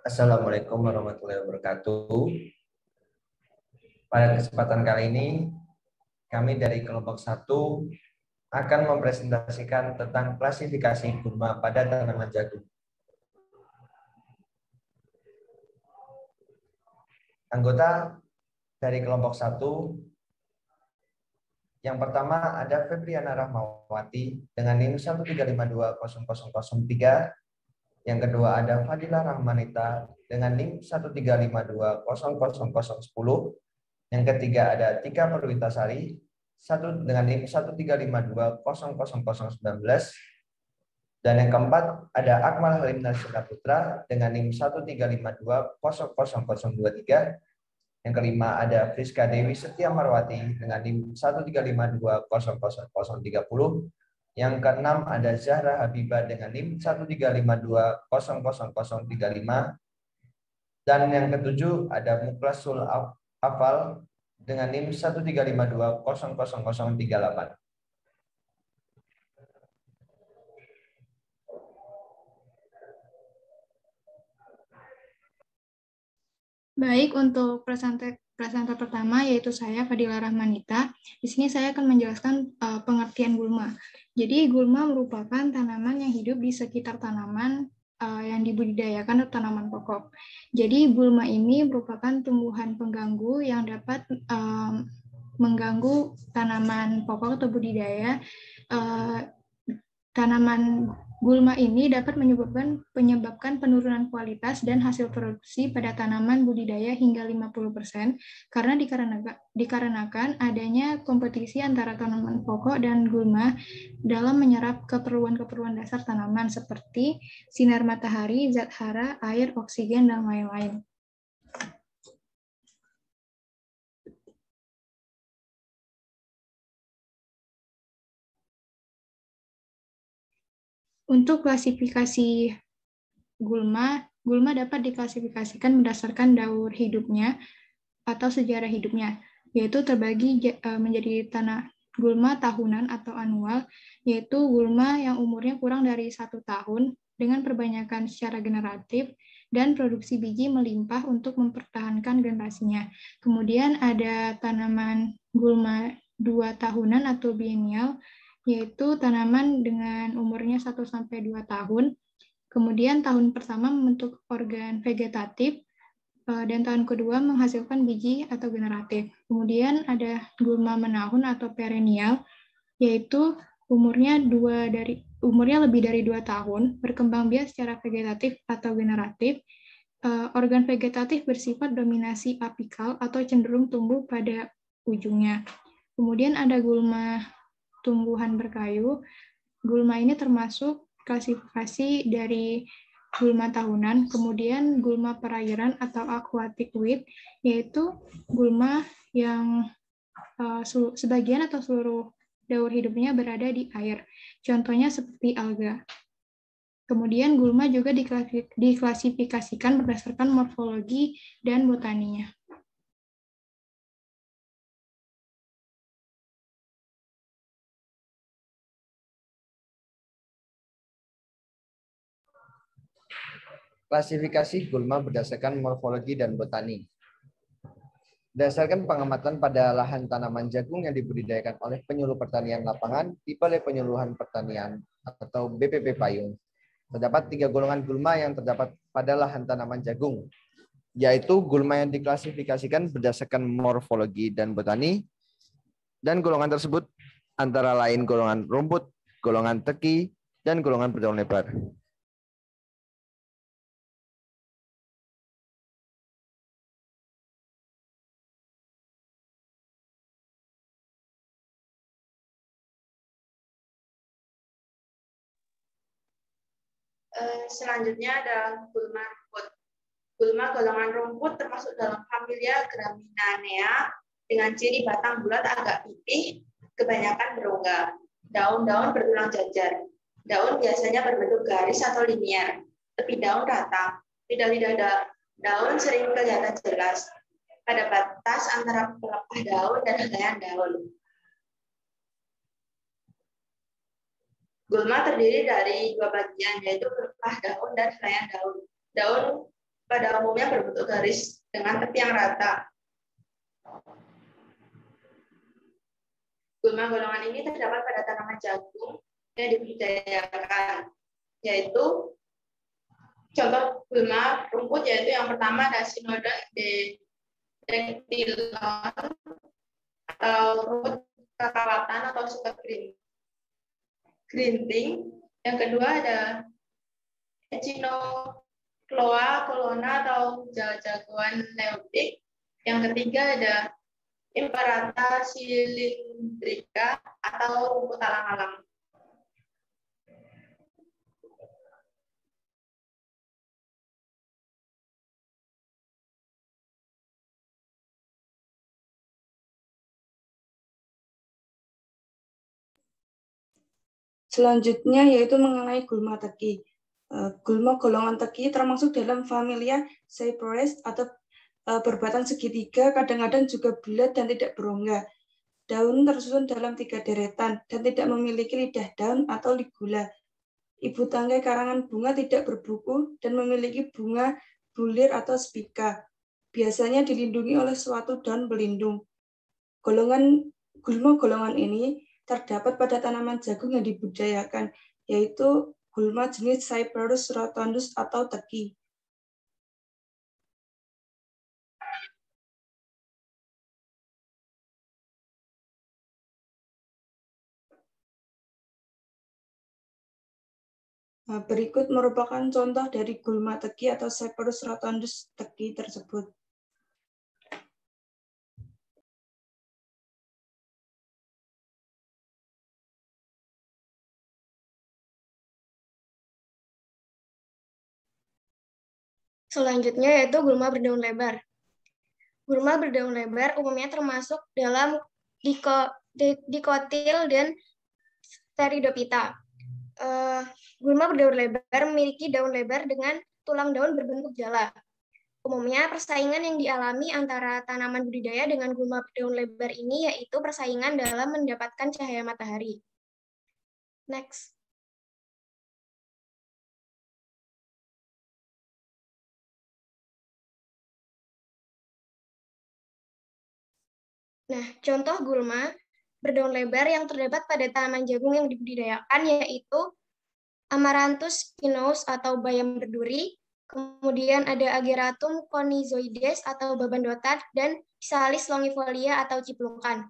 Assalamualaikum warahmatullahi wabarakatuh. Pada kesempatan kali ini, kami dari kelompok 1 akan mempresentasikan tentang klasifikasi gulma pada tanaman jagung. Anggota dari kelompok 1, yang pertama ada Febriana Rahmawati dengan NIM 135200003. Yang kedua ada Fadila Rahmanita dengan NIM 135200010. Yang ketiga ada Tika Perwitasari dengan NIM 135200019. Dan yang keempat ada Akmal Halim Nasika Putra dengan NIM 135200023. Yang kelima ada Friska Dewi Setia Marwati dengan NIM 135200030. Yang keenam ada Zahra Habibah dengan NIM 135200035. Dan yang ketujuh ada Muklasul Afal dengan NIM 135200038. Baik, untuk presenter pertama yaitu saya Fadila Rahmanita. Di sini saya akan menjelaskan pengertian gulma. Jadi gulma merupakan tanaman yang hidup di sekitar tanaman yang dibudidayakan atau tanaman pokok. Jadi gulma ini merupakan tumbuhan pengganggu yang dapat mengganggu tanaman pokok atau budidaya. Tanaman gulma ini dapat menyebabkan penurunan kualitas dan hasil produksi pada tanaman budidaya hingga 50% karena dikarenakan adanya kompetisi antara tanaman pokok dan gulma dalam menyerap keperluan-keperluan dasar tanaman seperti sinar matahari, zat hara, air, oksigen, dan lain-lain. Untuk klasifikasi gulma dapat diklasifikasikan berdasarkan daur hidupnya atau sejarah hidupnya, yaitu terbagi menjadi gulma tahunan atau anual, yaitu gulma yang umurnya kurang dari 1 tahun dengan perbanyakan secara generatif dan produksi biji melimpah untuk mempertahankan generasinya. Kemudian ada tanaman gulma 2 tahunan atau biennial, yaitu tanaman dengan umurnya 1-2 tahun. Kemudian tahun pertama membentuk organ vegetatif, dan tahun kedua menghasilkan biji atau generatif. Kemudian ada gulma menahun atau perennial, yaitu umurnya lebih dari 2 tahun, berkembang biak secara vegetatif atau generatif. Organ vegetatif bersifat dominasi apikal atau cenderung tumbuh pada ujungnya. Kemudian ada gulma tumbuhan berkayu. Gulma ini termasuk klasifikasi dari gulma tahunan. Kemudian gulma perairan atau aquatic weed, yaitu gulma yang sebagian atau seluruh daur hidupnya berada di air. Contohnya seperti alga. Kemudian gulma juga diklasifikasikan berdasarkan morfologi dan botaninya. Klasifikasi gulma berdasarkan morfologi dan botani. Berdasarkan pengamatan pada lahan tanaman jagung yang dibudidayakan oleh Penyuluh Pertanian Lapangan di Balai Penyuluhan Pertanian atau BPP Payung, terdapat 3 golongan gulma yang terdapat pada lahan tanaman jagung, yaitu gulma yang diklasifikasikan berdasarkan morfologi dan botani, dan golongan tersebut antara lain golongan rumput, golongan teki, dan golongan berdaun lebar. Selanjutnya ada gulma rumput. Gulma golongan rumput termasuk dalam familia Gramineae dengan ciri batang bulat agak pipih, kebanyakan berongga. Daun-daun berulang jajar. Daun biasanya berbentuk garis atau linier. Tepi daun rata. Lidah-lidah daun sering kelihatan jelas pada batas antara pelepah daun dan helaian daun. Gulma terdiri dari 2 bagian, yaitu pelepah daun dan helaian daun. Daun pada umumnya berbentuk garis dengan tepi yang rata. Gulma golongan ini terdapat pada tanaman jagung yang dibudidayakan, yaitu contoh gulma rumput, yaitu yang pertama ada Sinodon dactylon atau rumput kakawatan atau suka grinting. Yang kedua ada Echinocloa colonna atau jagoan leoptik. Yang ketiga ada Imparata cylindrica atau rumput alang-alang. Selanjutnya yaitu mengenai gulma teki. Gulma golongan teki termasuk dalam familia Cyperus atau berbatang segitiga, kadang-kadang juga bulat dan tidak berongga. Daun tersusun dalam 3 deretan dan tidak memiliki lidah daun atau ligula. Ibu tangkai karangan bunga tidak berbuku dan memiliki bunga bulir atau spika. Biasanya dilindungi oleh suatu daun pelindung. Gulma golongan ini terdapat pada tanaman jagung yang dibudidayakan, yaitu gulma jenis Cyperus rotundus atau teki. Berikut merupakan contoh dari gulma teki atau Cyperus rotundus teki tersebut. Selanjutnya yaitu gulma berdaun lebar. Gulma berdaun lebar umumnya termasuk dalam dikotil dan Pteridophyta. Gulma berdaun lebar memiliki daun lebar dengan tulang daun berbentuk jala. Umumnya persaingan yang dialami antara tanaman budidaya dengan gulma berdaun lebar ini yaitu persaingan dalam mendapatkan cahaya matahari. Next. Nah, contoh gulma berdaun lebar yang terdapat pada tanaman jagung yang dibudidayakan yaitu Amaranthus spinos atau bayam berduri, kemudian ada Ageratum conizoides atau baban dotat, dan Physalis longifolia atau ciplukan.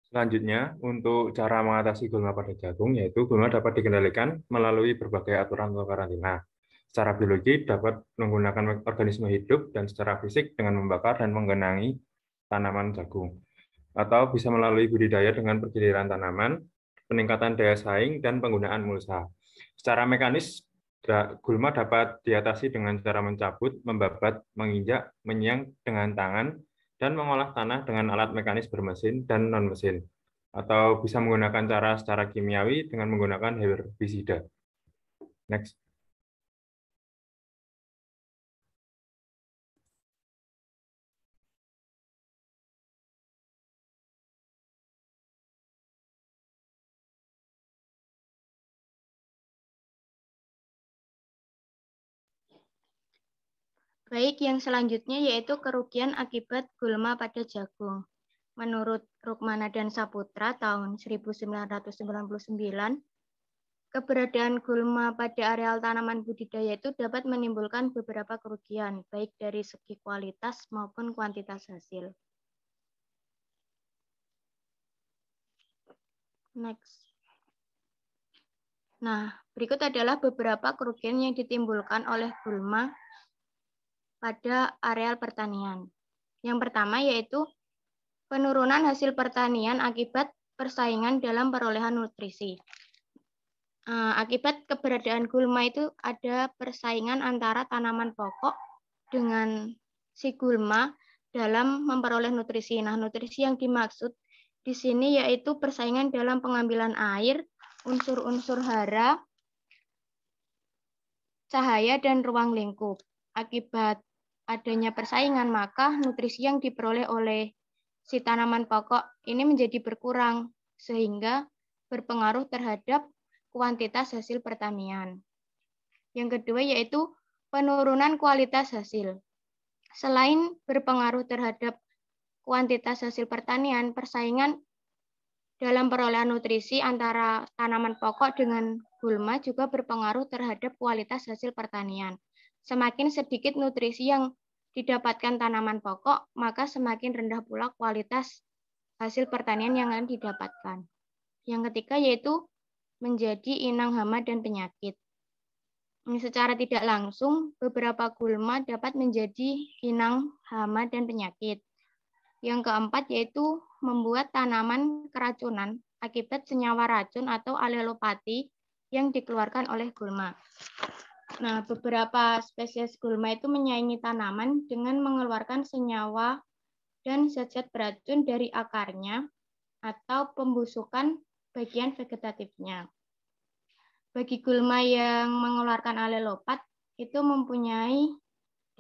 Selanjutnya, untuk cara mengatasi gulma pada jagung, yaitu gulma dapat dikendalikan melalui berbagai aturan atau karantina. Secara biologi dapat menggunakan organisme hidup dan secara fisik dengan membakar dan menggenangi tanaman jagung. Atau bisa melalui budidaya dengan pergiliran tanaman, peningkatan daya saing, dan penggunaan mulsa. Secara mekanis, gulma dapat diatasi dengan cara mencabut, membabat, menginjak, menyiang dengan tangan, dan mengolah tanah dengan alat mekanis bermesin dan non-mesin, atau bisa menggunakan cara secara kimiawi dengan menggunakan herbisida. Next. Baik, yang selanjutnya yaitu kerugian akibat gulma pada jagung. Menurut Rukmana dan Saputra tahun 1999, keberadaan gulma pada areal tanaman budidaya itu dapat menimbulkan beberapa kerugian, baik dari segi kualitas maupun kuantitas hasil. Next. Nah, berikut adalah beberapa kerugian yang ditimbulkan oleh gulma pada areal pertanian. Yang pertama yaitu penurunan hasil pertanian akibat persaingan dalam perolehan nutrisi. Akibat keberadaan gulma itu ada persaingan antara tanaman pokok dengan si gulma dalam memperoleh nutrisi. Nah, nutrisi yang dimaksud di sini yaitu persaingan dalam pengambilan air, unsur-unsur hara, cahaya, dan ruang lingkup. Akibat adanya persaingan, maka nutrisi yang diperoleh oleh si tanaman pokok ini menjadi berkurang, sehingga berpengaruh terhadap kuantitas hasil pertanian. Yang kedua yaitu penurunan kualitas hasil. Selain berpengaruh terhadap kuantitas hasil pertanian, persaingan dalam perolehan nutrisi antara tanaman pokok dengan gulma juga berpengaruh terhadap kualitas hasil pertanian. Semakin sedikit nutrisi yang didapatkan tanaman pokok, maka semakin rendah pula kualitas hasil pertanian yang akan didapatkan. Yang ketiga yaitu menjadi inang hama dan penyakit. Secara tidak langsung, beberapa gulma dapat menjadi inang hama dan penyakit. Yang keempat yaitu membuat tanaman keracunan akibat senyawa racun atau alelopati yang dikeluarkan oleh gulma. Nah, beberapa spesies gulma itu menyaingi tanaman dengan mengeluarkan senyawa dan zat-zat beracun dari akarnya atau pembusukan bagian vegetatifnya. Bagi gulma yang mengeluarkan alelopat itu mempunyai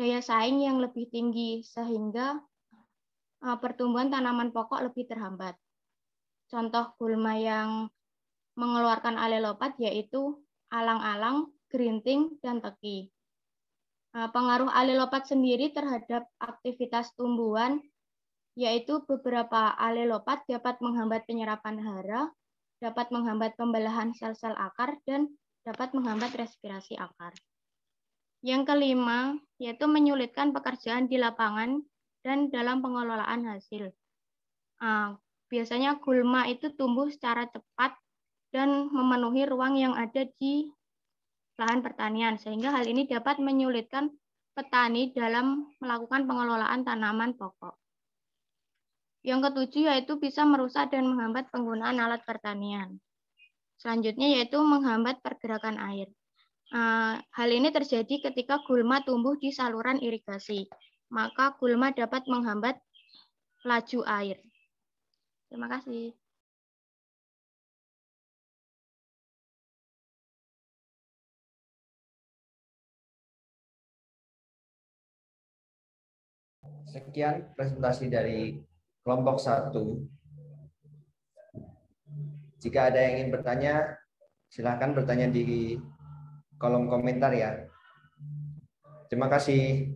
daya saing yang lebih tinggi sehingga pertumbuhan tanaman pokok lebih terhambat. Contoh gulma yang mengeluarkan alelopat yaitu alang-alang, gerinting, dan teki. Pengaruh alelopat sendiri terhadap aktivitas tumbuhan yaitu beberapa alelopat dapat menghambat penyerapan hara, dapat menghambat pembelahan sel-sel akar, dan dapat menghambat respirasi akar. Yang kelima yaitu menyulitkan pekerjaan di lapangan dan dalam pengelolaan hasil. Biasanya gulma itu tumbuh secara cepat dan memenuhi ruang yang ada di lahan pertanian, sehingga hal ini dapat menyulitkan petani dalam melakukan pengelolaan tanaman pokok. Yang ketujuh yaitu bisa merusak dan menghambat penggunaan alat pertanian. Selanjutnya yaitu menghambat pergerakan air. Hal ini terjadi ketika gulma tumbuh di saluran irigasi. Maka gulma dapat menghambat laju air. Terima kasih. Sekian presentasi dari kelompok 1. Jika ada yang ingin bertanya, silakan bertanya di kolom komentar ya. Terima kasih.